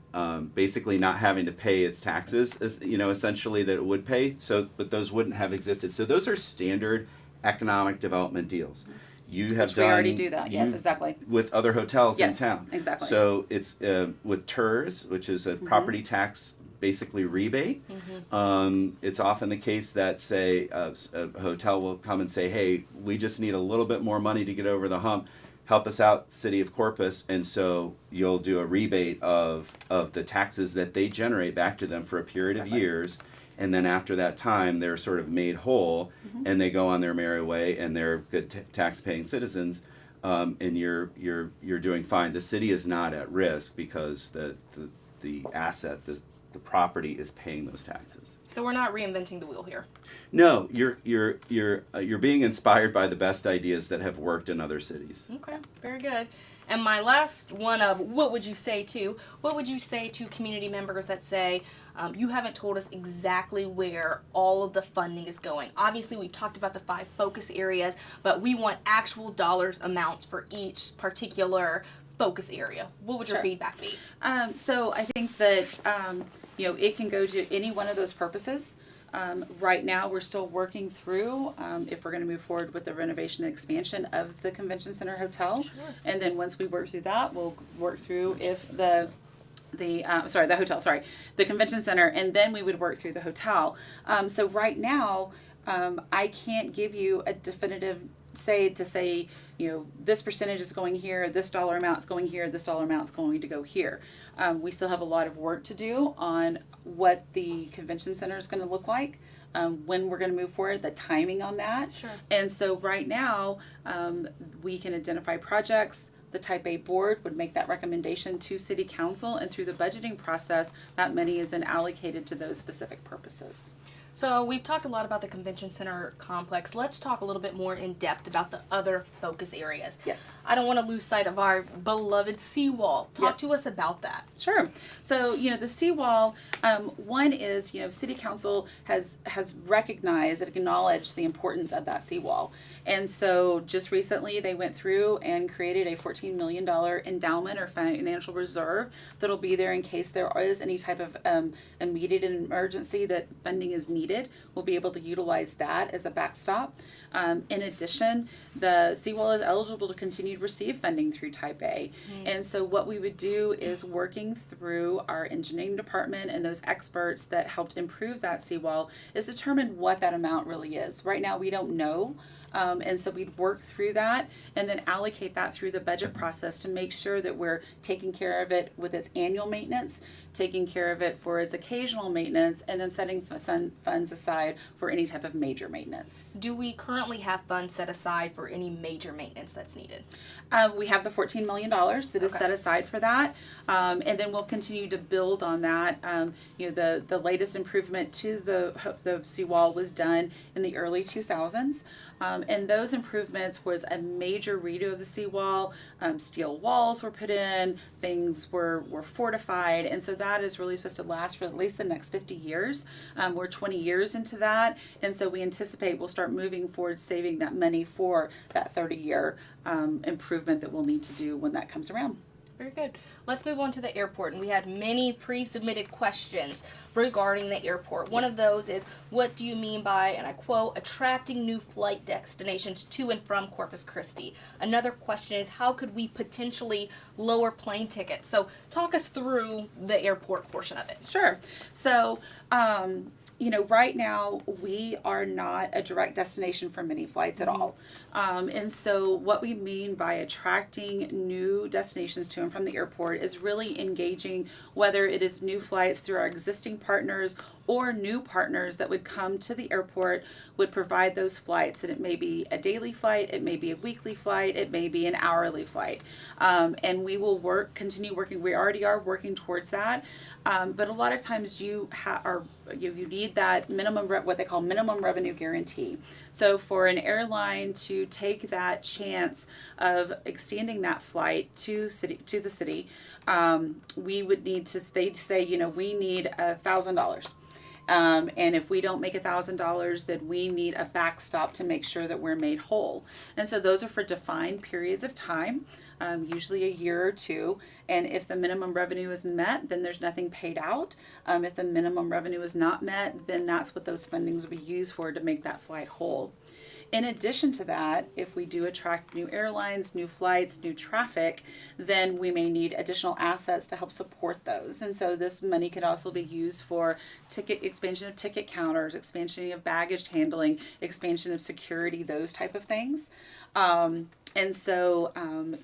basically not having to pay its taxes, essentially that it would pay. But those wouldn't have existed. So those are standard economic development deals. You have
Which
done.
we already do that. Yes,
you-
exactly.
With other hotels in
Yes,
town.
exactly.
So it's with TERS, which is a property tax basically rebate. It's often the case that, say, a hotel will come and say, hey, we just need a little bit more money to get over the hump. Help us out, City of Corpus. And so you'll do a rebate of the taxes that they generate back to them for a period of years. And then after that time, they're sort of made whole, and they go on their merry way, and they're good tax-paying citizens. And you're doing fine. The city is not at risk because the asset, the property is paying those taxes.
So we're not reinventing the wheel here.
No, you're being inspired by the best ideas that have worked in other cities.
Okay, very good. And my last one of what would you say to community members that say, you haven't told us exactly where all of the funding is going. Obviously, we've talked about the 5 focus areas, but we want actual dollars amounts for each particular focus area. What would your
Sure.
feedback be?
So I think that, it can go to any one of those purposes. Right now, we're still working through if we're going to move forward with the renovation and expansion of the Convention Center Hotel.
Sure.
And then once we work through that, we'll work through if the Convention Center, and then we would work through the hotel. So right now, I can't give you a definitive say, this percentage is going here, this dollar amount's going here, this dollar amount's going to go here. We still have a lot of work to do on what the convention center is going to look like, when we're going to move forward, the timing on that.
Sure.
And so right now, we can identify projects. The Type A board would make that recommendation to City Council, and through the budgeting process, that money is then allocated to those specific purposes.
So we've talked a lot about the convention center complex. Let's talk a little bit more in depth about the other focus areas.
Yes.
I don't want to lose sight of our beloved seawall. Talk
Yes.
to us about that.
Sure. So, the seawall, one is, City Council has recognized and acknowledged the importance of that seawall. And so just recently they went through and created a $14 million endowment or financial reserve that'll be there in case there is any type of immediate emergency that funding is needed. We'll be able to utilize that as a backstop. In addition, the seawall is eligible to continue to receive funding through Type A. And so what we would do is working through our engineering department and those experts that helped improve that seawall is determine what that amount really is. Right now we don't know. And so we'd work through that and then allocate that through the budget process to make sure that we're taking care of it with its annual maintenance, taking care of it for its occasional maintenance, and then setting some funds aside for any type of major maintenance.
Do we currently have funds set aside for any major maintenance that's needed?
We have the $14 million that is set aside for that, and then we'll continue to build on that. The latest improvement to the seawall was done in the early 2000s, and those improvements was a major redo of the seawall. Steel walls were put in, things were fortified, and so that is really supposed to last for at least the next 50 years. We're 20 years into that, and so we anticipate we'll start moving forward, saving that money for that 30-year improvement that we'll need to do when that comes around.
Very good. Let's move on to the airport. And we had many pre-submitted questions regarding the airport. One of those is, what do you mean by, and I quote, attracting new flight destinations to and from Corpus Christi? Another question is, how could we potentially lower plane tickets? So talk us through the airport portion of it.
Sure. So, right now we are not a direct destination for many flights at all. And so what we mean by attracting new destinations to and from the airport is really engaging, whether it is new flights through our existing partners or new partners that would come to the airport, would provide those flights. And it may be a daily flight, it may be a weekly flight, it may be an hourly flight. And we will continue working, we already are working towards that. But a lot of times you need that minimum, what they call minimum revenue guarantee. So for an airline to take that chance of extending that flight to the city, we would need to, they'd say, we need $1,000. And if we don't make $1,000, then we need a backstop to make sure that we're made whole. And so those are for defined periods of time, usually a year or two. And if the minimum revenue is met, then there's nothing paid out. If the minimum revenue is not met, then that's what those fundings will be used for, to make that flight whole. In addition to that, if we do attract new airlines, new flights, new traffic, then we may need additional assets to help support those. And so this money could also be used for expansion of ticket counters, expansion of baggage handling, expansion of security, those type of things. And so,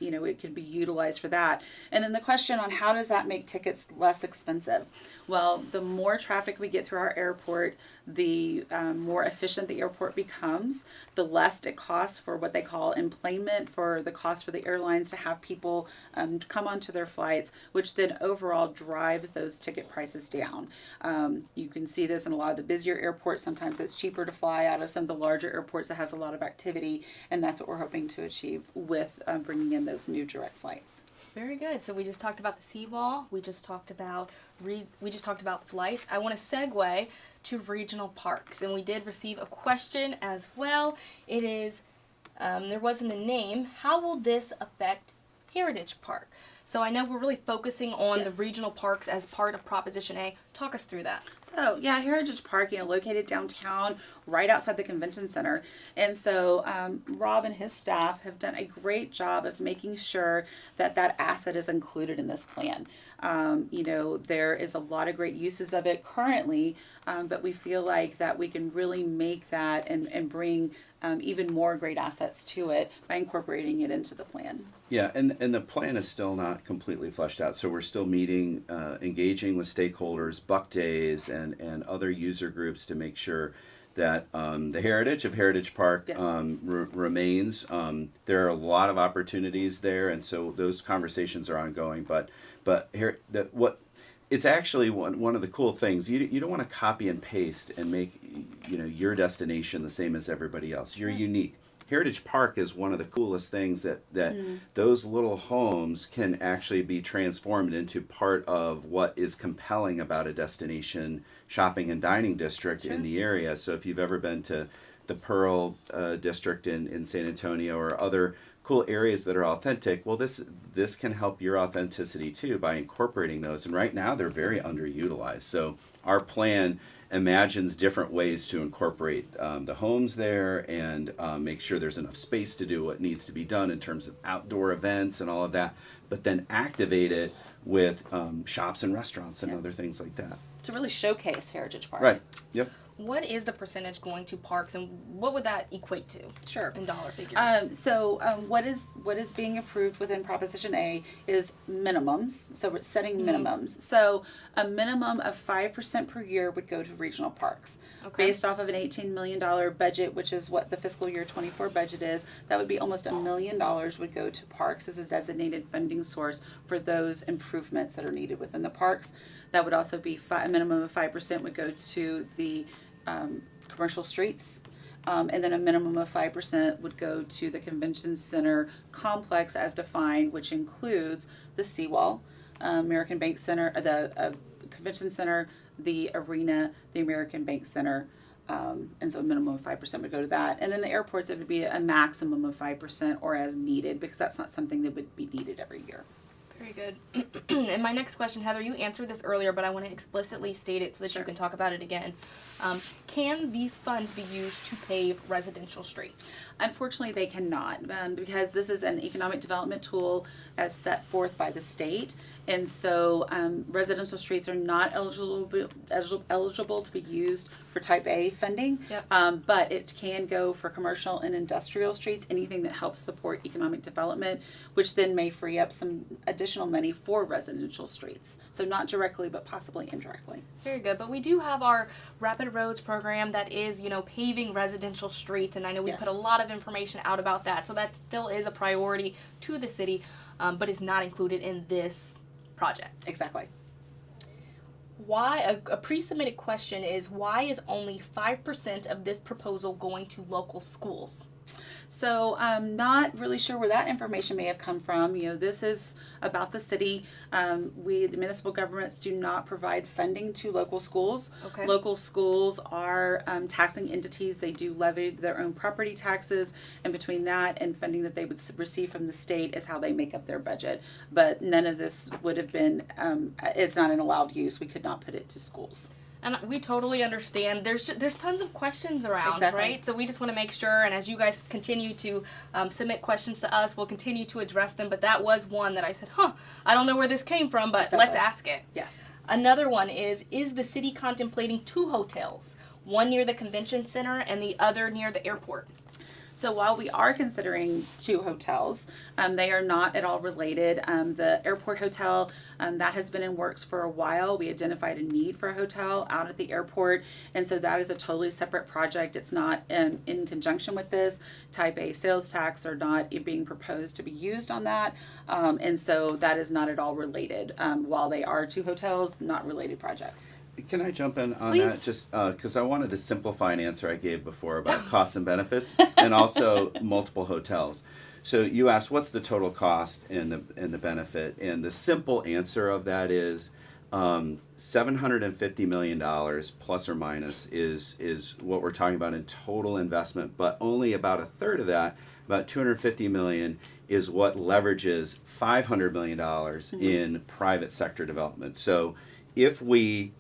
it can be utilized for that. And then the question on how does that make tickets less expensive? Well, the more traffic we get through our airport, the more efficient the airport becomes, the less it costs for what they call employment, for the cost for the airlines to have people come onto their flights, which then overall drives those ticket prices down. You can see this in a lot of the busier airports. Sometimes it's cheaper to fly out of some of the larger airports that has a lot of activity, and that's what we're hoping to achieve with bringing in those new direct flights.
Very good. So we just talked about the seawall. We just talked about flights. I want to segue to regional parks, and we did receive a question as well. It is there wasn't a name. How will this affect Heritage Park? So I know we're really focusing on
Yes.
the regional parks as part of Proposition A. Talk us through that.
So yeah, Heritage Park, located downtown, right outside the convention center. And so Rob and his staff have done a great job of making sure that that asset is included in this plan. There is a lot of great uses of it currently, but we feel like that we can really make that and bring even more great assets to it by incorporating it into the plan.
Yeah, and the plan is still not completely fleshed out. So we're still meeting, engaging with stakeholders, Buck Days, and other user groups to make sure that the heritage of Heritage Park
Yes.
Remains. There are a lot of opportunities there, and so those conversations are ongoing. But here, it's actually one of the cool things. You don't want to copy and paste and make your destination the same as everybody else. You're unique. Heritage Park is one of the coolest things that those little homes can actually be transformed into part of what is compelling about a destination shopping and dining district in the area. So if you've ever been to the Pearl district in San Antonio or other cool areas that are authentic, well, this can help your authenticity too by incorporating those. And right now they're very underutilized. So our plan imagines different ways to incorporate the homes there and make sure there's enough space to do what needs to be done in terms of outdoor events and all of that, but then activate it with shops and restaurants and other things like that.
To really showcase Heritage Park.
Right. Yep.
What is the percentage going to parks, and what would that equate to?
Sure.
In dollar figures.
What is being approved within Proposition A is minimums. So we're setting minimums. So a minimum of 5% per year would go to regional parks.
Okay.
Based off of an $18 million budget, which is what the fiscal year 24 budget is, that would be almost $1 million would go to parks as a designated funding source for those improvements that are needed within the parks. That would also be a minimum of 5% would go to the commercial streets, and then a minimum of 5% would go to the convention center complex as defined, which includes the seawall, American Bank Center, the convention center, the arena, the American Bank Center, and so a minimum of 5% would go to that. And then the airports, it would be a maximum of 5% or as needed, because that's not something that would be needed every year.
Very good. And my next question, Heather, you answered this earlier, but I want to explicitly state it so that you can talk about it again. Can these funds be used to pave residential streets?
Unfortunately, they cannot, because this is an economic development tool as set forth by the state. And so residential streets are not eligible to be used for type A funding, but it can go for commercial and industrial streets, anything that helps support economic development, which then may free up some additional money for residential streets. So not directly, but possibly indirectly.
Very good. But we do have our Rapid Roads program that is, paving residential streets, and I know we put a lot of information out about that. So that still is a priority to the city, but is not included in this project.
Exactly.
Why a pre-submitted question is, why is only 5% of this proposal going to local schools?
So I'm not really sure where that information may have come from. This is about the city. The municipal governments do not provide funding to local schools.
Okay.
Local schools are taxing entities. They do levy their own property taxes, and between that and funding that they would receive from the state is how they make up their budget. But none of this would have been, it's not an allowed use. We could not put it to schools.
And we totally understand. There's tons of questions around,
Exactly.
right? So we just want to make sure, and as you guys continue to submit questions to us, we'll continue to address them. But that was one that I said, I don't know where this came from, but let's
Exactly.
ask it.
Yes.
Another one is the city contemplating 2 hotels, one near the convention center and the other near the airport?
So while we are considering 2 hotels, they are not at all related. The airport hotel, that has been in works for a while. We identified a need for a hotel out at the airport, and so that is a totally separate project. It's not in conjunction with this. Type A sales tax are not being proposed to be used on that, and so that is not at all related. While they are 2 hotels, not related projects.
Can I jump in on
Please.
that? Just because I wanted to simplify an answer I gave before about costs and benefits, and also multiple hotels. So you asked what's the total cost and the benefit, and the simple answer of that is $750 million plus or minus is what we're talking about in total investment, but only about a third of that, about $250 million, is what leverages $500 million in private sector development. So if we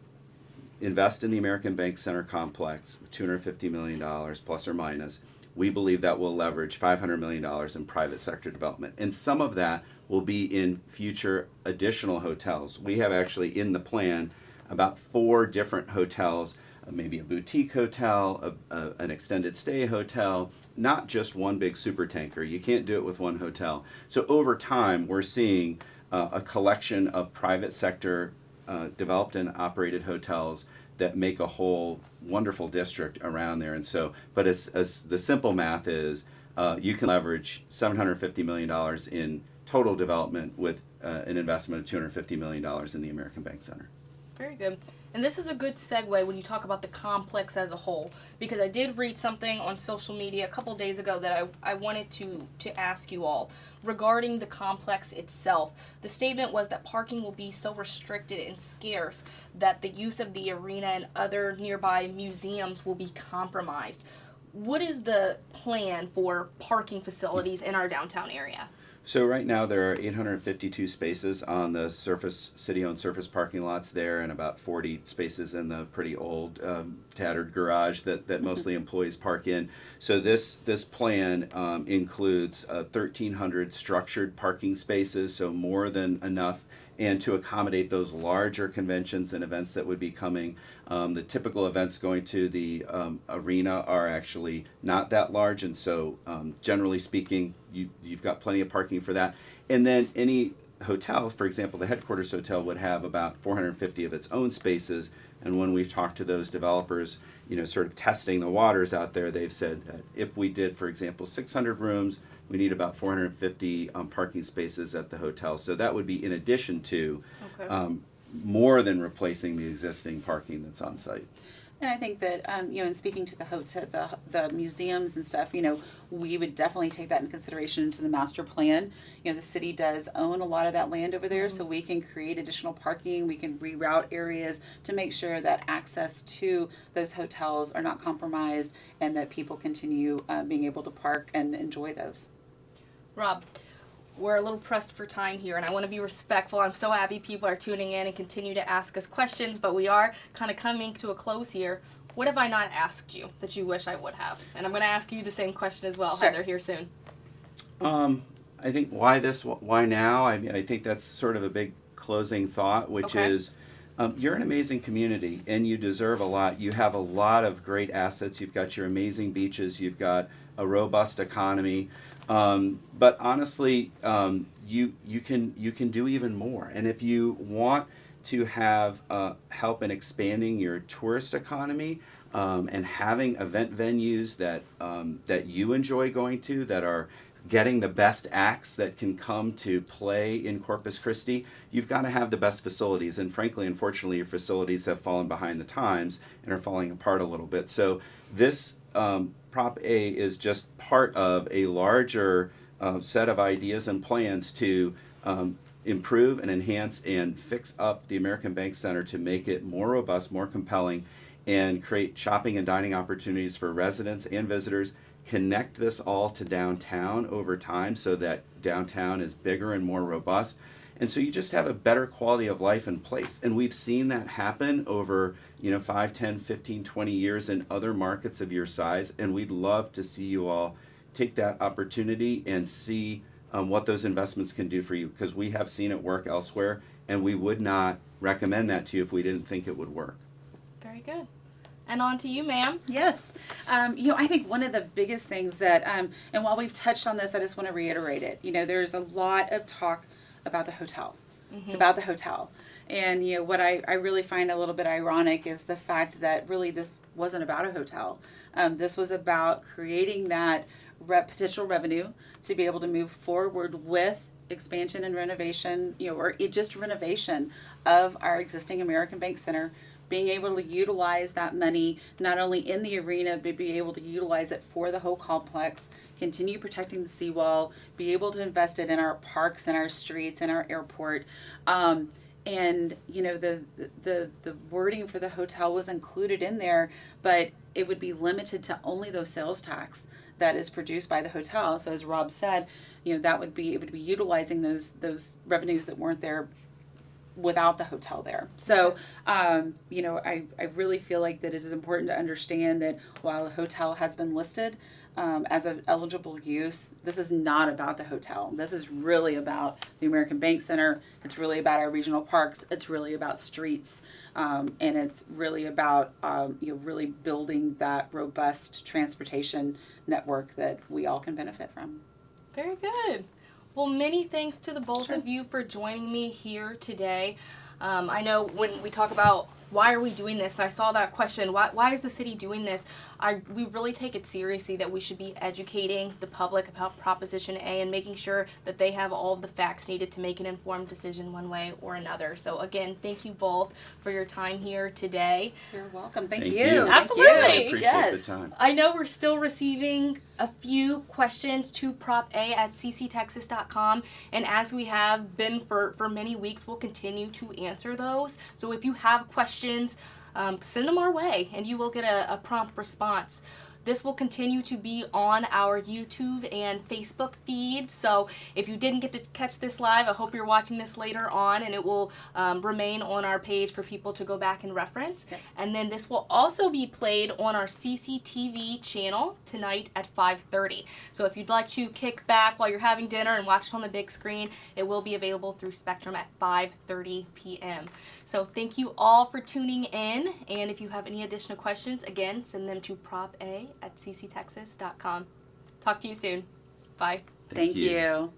invest in the American Bank Center complex, $250 million plus or minus, we believe that will leverage $500 million in private sector development. And some of that will be in future additional hotels. We have actually in the plan about 4 different hotels, maybe a boutique hotel, an extended stay hotel, not just one big super tanker. You can't do it with one hotel. So over time, we're seeing a collection of private sector developed and operated hotels that make a whole wonderful district around there. And so, but it's the simple math is you can leverage $750 million in total development with an investment of $250 million in the American Bank Center.
Very good. And this is a good segue when you talk about the complex as a whole, because I did read something on social media a couple days ago that I wanted to ask you all regarding the complex itself. The statement was that parking will be so restricted and scarce that the use of the arena and other nearby museums will be compromised. What is the plan for parking facilities in our downtown area?
So right now there are 852 spaces on the city-owned surface parking lots there, and about 40 spaces in the pretty old tattered garage that mostly employees park in. So this plan includes 1,300 structured parking spaces, so more than enough, and to accommodate those larger conventions and events that would be coming. The typical events going to the arena are actually not that large, and so generally speaking, you've got plenty of parking for that. And then any hotel, for example, the headquarters hotel would have about 450 of its own spaces. And when we've talked to those developers, sort of testing the waters out there, they've said that if we did, for example, 600 rooms, we need about 450 parking spaces at the hotel. So that would be in addition to more than replacing the existing parking that's on site.
And I think that, in speaking to the hotel, the museums and stuff, we would definitely take that in consideration into the master plan. The city does own a lot of that land over there, so we can create additional parking. We can reroute areas to make sure that access to those hotels are not compromised and that people continue being able to park and enjoy those.
Rob, we're a little pressed for time here, and I want to be respectful. I'm so happy people are tuning in and continue to ask us questions, but we are kind of coming to a close here. What have I not asked you that you wish I would have? And I'm going to ask you the same question as well,
Sure.
Heather, here soon.
I think why now? I mean, I think that's sort of a big closing thought, which is you're an amazing community and you deserve a lot. You have a lot of great assets. You've got your amazing beaches. You've got a robust economy. But honestly, you can do even more. And if you want to have help in expanding your tourist economy and having event venues that you enjoy going to, that are getting the best acts that can come to play in Corpus Christi, you've got to have the best facilities. And frankly, unfortunately, your facilities have fallen behind the times and are falling apart a little bit. So this Prop A is just part of a larger set of ideas and plans to improve and enhance and fix up the American Bank Center to make it more robust, more compelling, and create shopping and dining opportunities for residents and visitors. Connect this all to downtown over time so that downtown is bigger and more robust. And so you just have a better quality of life in place. And we've seen that happen over, 5, 10, 15, 20 years in other markets of your size. And we'd love to see you all take that opportunity and see what those investments can do for you, because we have seen it work elsewhere, and we would not recommend that to you if we didn't think it would work.
Very good. And on to you, ma'am.
Yes. I think one of the biggest things that, and while we've touched on this, I just want to reiterate it. There's a lot of talk about the hotel. Mm-hmm. It's about the hotel. And, what I really find a little bit ironic is the fact that really this wasn't about a hotel. This was about creating that potential revenue to be able to move forward with expansion and renovation, or just renovation of our existing American Bank Center, being able to utilize that money not only in the arena, but be able to utilize it for the whole complex, continue protecting the seawall, be able to invest it in our parks and our streets and our airport. And the wording for the hotel was included in there, but it would be limited to only those sales tax that is produced by the hotel. So as Rob said, it would be utilizing those revenues that weren't there without the hotel there. So, I really feel like that it is important to understand that while a hotel has been listed as an eligible use, this is not about the hotel. This is really about the American Bank Center. It's really about our regional parks. It's really about streets. And it's really about, really building that robust transportation network that we all can benefit from.
Very good. Well, many thanks to the both of you for joining me here today. I know when we talk about why are we doing this, and I saw that question, why is the city doing this? We really take it seriously that we should be educating the public about Proposition A and making sure that they have all of the facts needed to make an informed decision one way or another. So again, thank you both for your time here today.
You're welcome. Thank
you.
you.
Absolutely.
I appreciate the time.
I know we're still receiving a few questions to prop.a@cctexas.com, and as we have been for many weeks, we'll continue to answer those. So if you have questions, send them our way and you will get a prompt response. This will continue to be on our YouTube and Facebook feed, so if you didn't get to catch this live, I hope you're watching this later on, and it will remain on our page for people to go back and reference.
Yes.
And then this will also be played on our CCTV channel tonight at 5:30. So if you'd like to kick back while you're having dinner and watch it on the big screen, it will be available through Spectrum at 5:30 p.m. So thank you all for tuning in, and if you have any additional questions, again, send them to prop.a@cctexas.com. Talk to you soon. Bye.
Thank you.